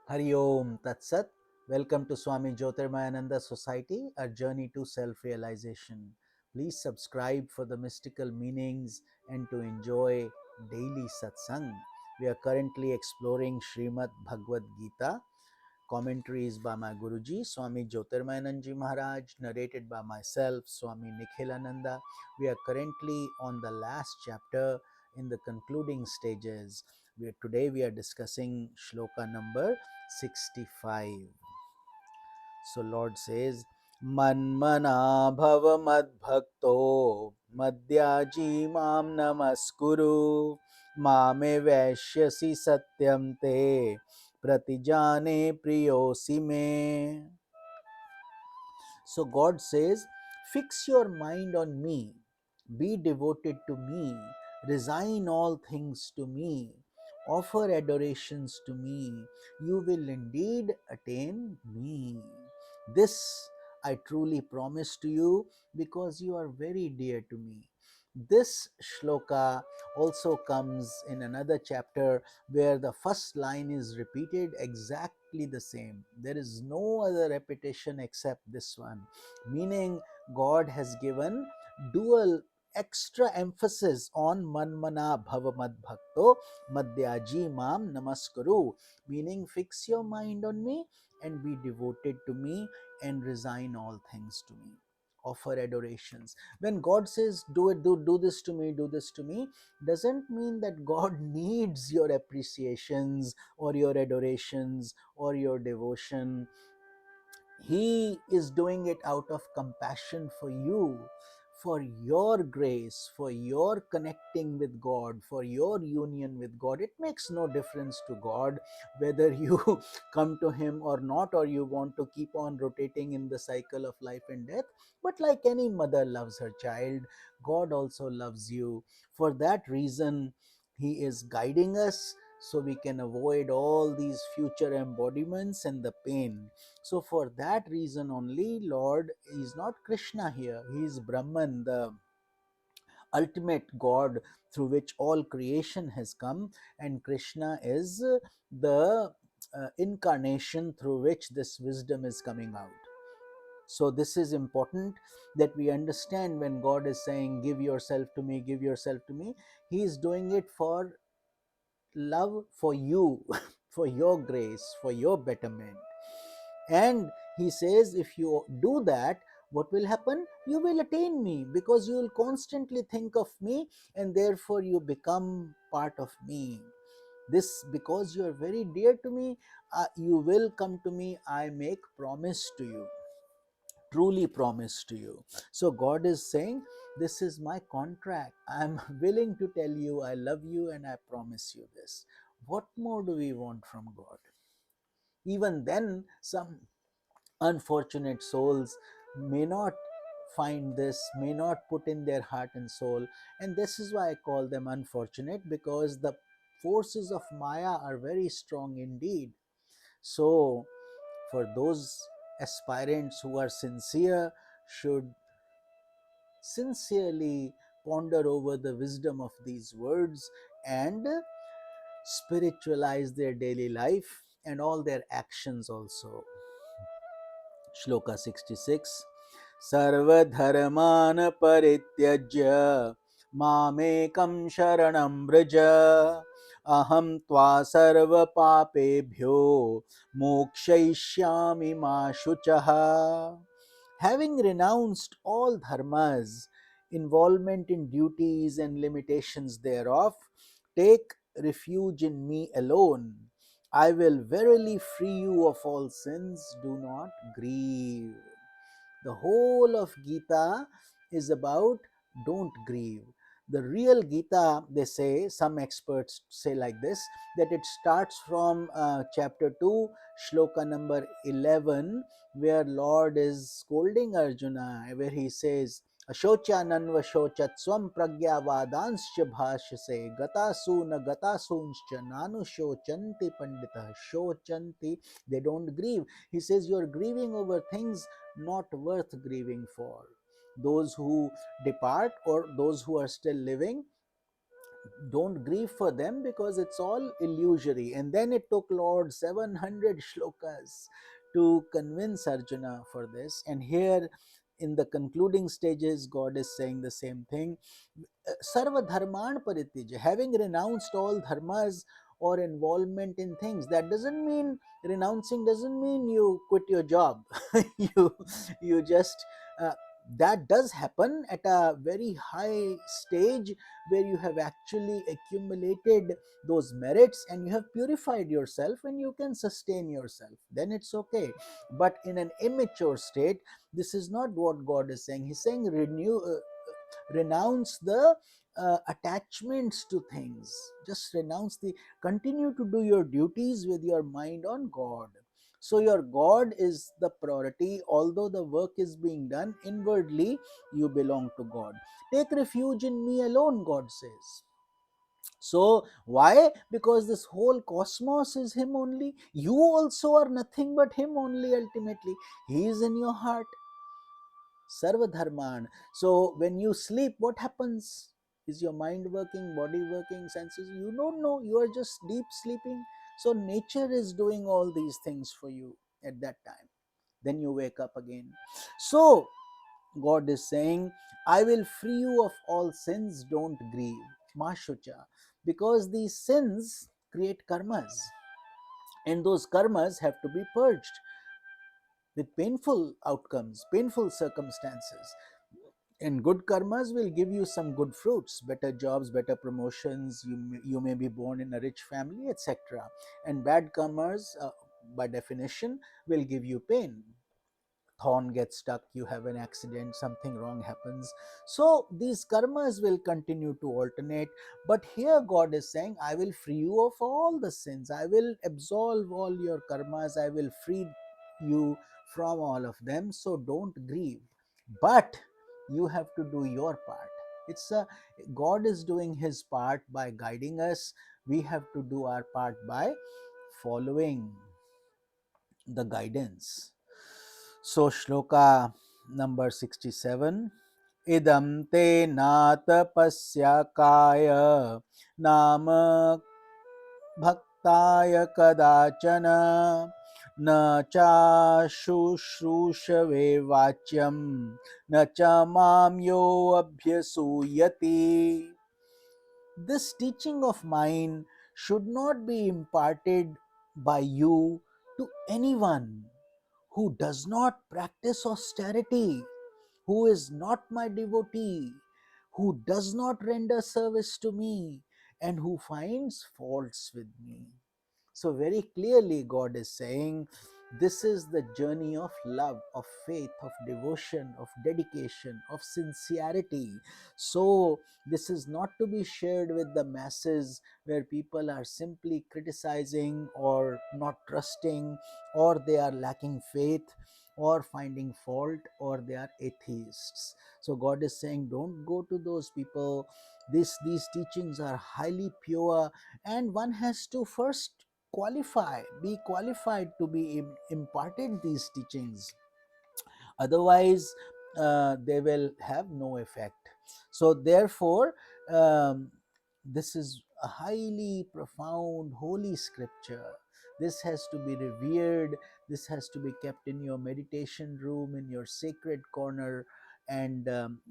Hari Om Tat Sat. Welcome to Swami Jyotirmayananda Society, a journey to self-realization. Please subscribe for the mystical meanings and to enjoy daily satsang. We are currently exploring Srimad Bhagavad Gita. Commentaries by my Guruji, Swami Jyotirmayananda Maharaj, narrated by myself, Swami Nikhilananda. We are currently on the last chapter in the concluding stages. Today we are discussing shloka number 65. So Lord says, Manmana bhava madbhakto madhyaji mam namaskuru mame vaishyasi satyam te pratijane priyosi me. So God says, fix your mind on me, be devoted to me, resign all things to me, offer adorations to me, you will indeed attain me. This I truly promise to you because you are very dear to me. This shloka also comes in another chapter where the first line is repeated exactly the same. There is no other repetition except this one, meaning God has given dual extra emphasis on manmana bhava madbhakto madhyaji mam namaskaru, meaning fix your mind on me and be devoted to me and resign all things to me, offer adorations. When God says do this to me, do this to me, doesn't mean that God needs your appreciations or your adorations or your devotion. He is doing it out of compassion for you, for your grace, for your connecting with God, for your union with God. It makes no difference to God whether you come to Him or not, or you want to keep on rotating in the cycle of life and death. But like any mother loves her child, God also loves you. For that reason, He is guiding us so we can avoid all these future embodiments and the pain. So for that reason only, Lord is not Krishna here. He is Brahman, the ultimate God through which all creation has come, and Krishna is the incarnation through which this wisdom is coming out. So this is important that we understand when God is saying, give yourself to me, give yourself to me. He is doing it for love, for you, for your grace, for your betterment. And he says, if you do that, what will happen? You will attain me because you will constantly think of me and therefore you become part of me. This, because you are very dear to me, you will come to me. I make promise to you, truly promise to you. So God is saying, this is my contract. I'm willing to tell you I love you and I promise you this. What more do we want from God? Even then, some unfortunate souls may not find this, may not put in their heart and soul, and this is why I call them unfortunate, because the forces of Maya are very strong indeed. So for those aspirants who are sincere, should sincerely ponder over the wisdom of these words and spiritualize their daily life and all their actions also. Shloka 66. Sarvadharman parityajya mamekam sharanam vraja aham tva sarva papebhyo mokshaishyami ma shuchaha. Having renounced all dharmas, involvement in duties and limitations thereof, take refuge in me alone. I will verily free you of all sins. Do not grieve. The whole of Gita is about don't grieve. The real Gita, they say, some experts say like this, that it starts from chapter 2, shloka number 11, where Lord is scolding Arjuna, where he says, Ashochananva shochatsvam pragyavadanscha bhashase gatasu na gatasuncha nanu shochanti pandita shochanti. They don't grieve. He says, you are grieving over things not worth grieving for. Those who depart or those who are still living, don't grieve for them because it's all illusory. And then it took Lord 700 shlokas to convince Arjuna for this. And here in the concluding stages, God is saying the same thing. Sarva dharman paritij, having renounced all dharmas or involvement in things. That doesn't mean renouncing, doesn't mean you quit your job. you you just that does happen at a very high stage, where you have actually accumulated those merits and you have purified yourself and you can sustain yourself, then it's okay. But in an immature state, this is not what God is saying. He's saying renounce the attachments to things. Just renounce the continue to do your duties with your mind on God. So your God is the priority. Although the work is being done inwardly, you belong to God. Take refuge in me alone, God says. So why? Because this whole cosmos is him only. You also are nothing but him only. Ultimately, he is in your heart. Sarva dharman. So when you sleep, what happens? Is your mind working, body working, senses? You don't know. You are just deep sleeping. So nature is doing all these things for you at that time. Then you wake up again. So God is saying, I will free you of all sins, don't grieve. Mashucha. Because these sins create karmas, and those karmas have to be purged with painful outcomes, painful circumstances. And good karmas will give you some good fruits, better jobs, better promotions. You may be born in a rich family, etc. And bad karmas, by definition, will give you pain. Thorn gets stuck, you have an accident, something wrong happens. So these karmas will continue to alternate. But here God is saying, I will free you of all the sins, I will absolve all your karmas, I will free you from all of them. So don't grieve. But you have to do your part. It's a God is doing his part by guiding us. We have to do our part by following the guidance. So, shloka number 67. Idam te natapasya kaya nama bhaktaya kadachana na cha shushrushave vachyam na cha mam yo abhyasuyati. This teaching of mine should not be imparted by you to anyone who does not practice austerity, who is not my devotee, who does not render service to me, and who finds faults with me. So, very clearly, God is saying this is the journey of love, of faith, of devotion, of dedication, of sincerity. So, this is not to be shared with the masses, where people are simply criticizing or not trusting, or they are lacking faith, or finding fault, or they are atheists. So God is saying, don't go to those people. These teachings are highly pure, and one has to first be qualified to be imparted these teachings. Otherwise they will have no effect. So therefore, um, this is a highly profound holy scripture. This has to be revered. This has to be kept in your meditation room, in your sacred corner. And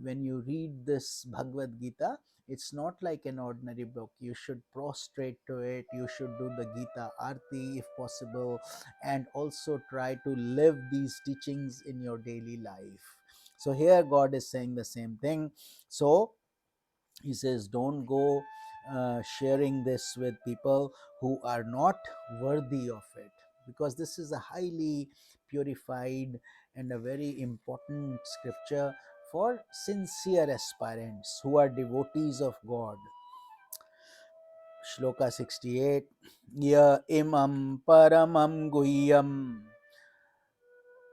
when you read this Bhagavad Gita, it's not like an ordinary book. You should prostrate to it. You should do the Gita Arti if possible, and also try to live these teachings in your daily life. So here God is saying the same thing. So he says, don't go sharing this with people who are not worthy of it, because this is a highly purified and a very important scripture for sincere aspirants who are devotees of God. Shloka 68. Ya imam paramam guhyam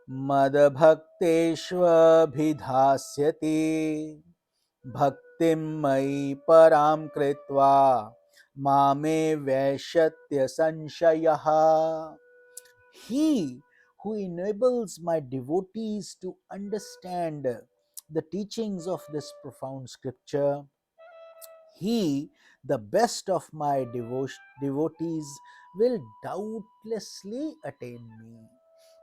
मदभक्तेष्वभिधास्यति भक्तिं मयि परां कृत्वा मामे वैशत्य संशयः. He who enables my devotees to understand the teachings of this profound scripture, He, the best of my devotees, will doubtlessly attain me.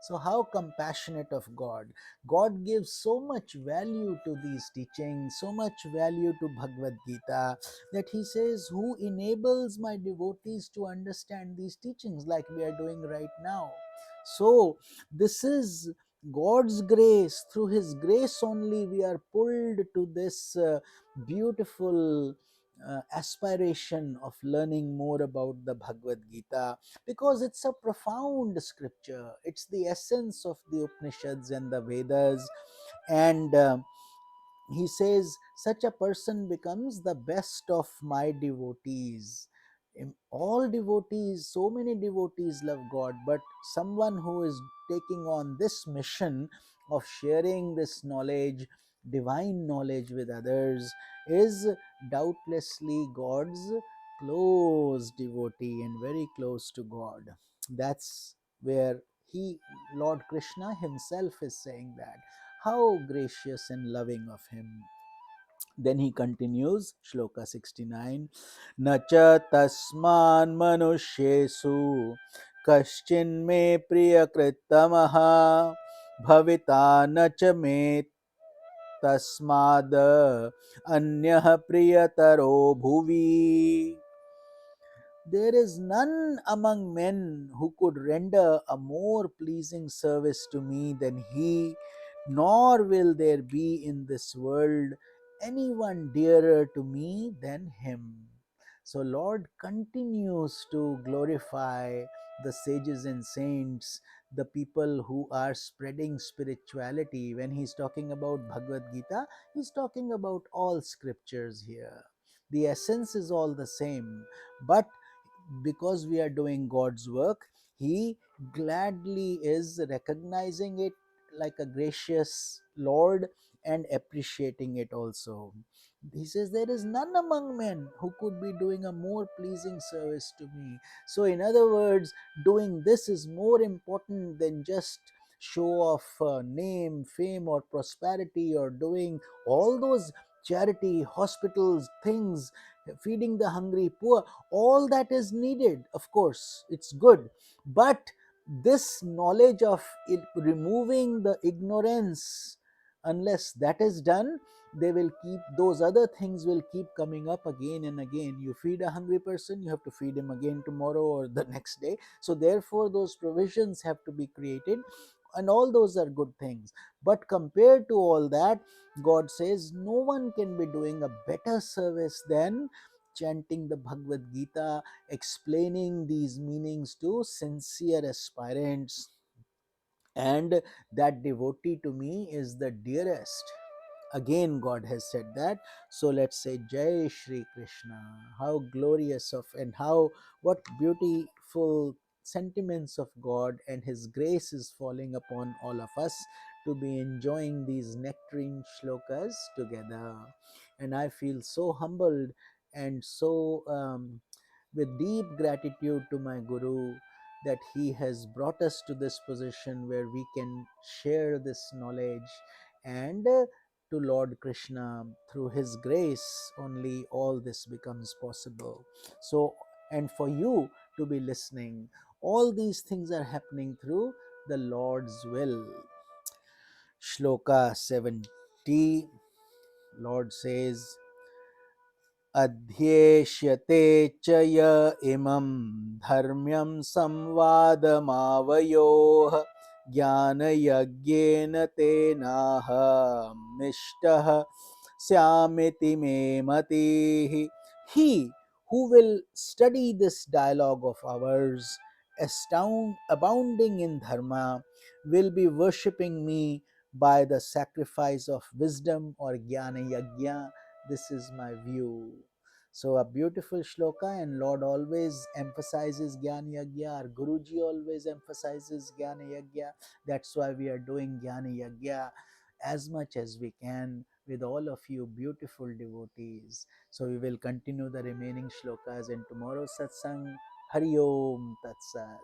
So, how compassionate of God! God gives so much value to these teachings, so much value to Bhagavad Gita, that He says, who enables my devotees to understand these teachings like we are doing right now? So, this is God's grace. Through His grace only, we are pulled to this beautiful aspiration of learning more about the Bhagavad Gita, because it's a profound scripture. It's the essence of the Upanishads and the Vedas. And he says, such a person becomes the best of my devotees. All devotees, so many devotees love God, but someone who is taking on this mission of sharing this knowledge, divine knowledge with others, is doubtlessly God's close devotee and very close to God. That's where he, Lord Krishna himself, is saying that. How gracious and loving of him. Then he continues, Shloka 69, Nacha tasman manushyesu kaschin me priyakritamaha bhavita nacha me tasmad anyah priyataro bhuvi. There is none among men who could render a more pleasing service to me than he, nor will there be in this world anyone dearer to me than him. So, Lord continues to glorify the sages and saints, the people who are spreading spirituality. When he's talking about Bhagavad Gita, he's talking about all scriptures here. The essence is all the same, but because we are doing God's work, He gladly is recognizing it like a gracious Lord and appreciating it also. He says, there is none among men who could be doing a more pleasing service to me. So, in other words, doing this is more important than just show of name, fame, or prosperity, or doing all those charity, hospitals, things, feeding the hungry, poor. All that is needed, of course, it's good, but this knowledge of it, removing the ignorance, unless that is done, they will keep, those other things will keep coming up again and again. You feed a hungry person, you have to feed him again tomorrow or the next day. So therefore those provisions have to be created, and all those are good things. But compared to all that, God says no one can be doing a better service than chanting the Bhagavad Gita, explaining these meanings to sincere aspirants, and that devotee to me is the dearest. Again, God has said that. So let's say Jai Shri Krishna. How glorious of, and how, what beautiful sentiments of God and His grace is falling upon all of us to be enjoying these nectarine shlokas together. And I feel so humbled and so with deep gratitude to my Guru, that he has brought us to this position where we can share this knowledge, and to Lord Krishna, through his grace only all this becomes possible. So, and for you to be listening, all these things are happening through the Lord's will. Shloka 70, Lord says, अध्येष्यते च य इमं धर्म्यं संवादमावयोः ज्ञानयज्ञेन तेनाहमिष्टः स्यामिति मे मतिः. He who will study this dialogue of ours, abounding in dharma, will be worshipping me by the sacrifice of wisdom or jnana yajna. This is my view. So a beautiful shloka, and Lord always emphasizes Jnana Yajna. Our Guruji always emphasizes Jnana Yajna. That's why we are doing Jnana Yajna as much as we can with all of you beautiful devotees. So we will continue the remaining shlokas in tomorrow's satsang. Hari Om Tat Sat.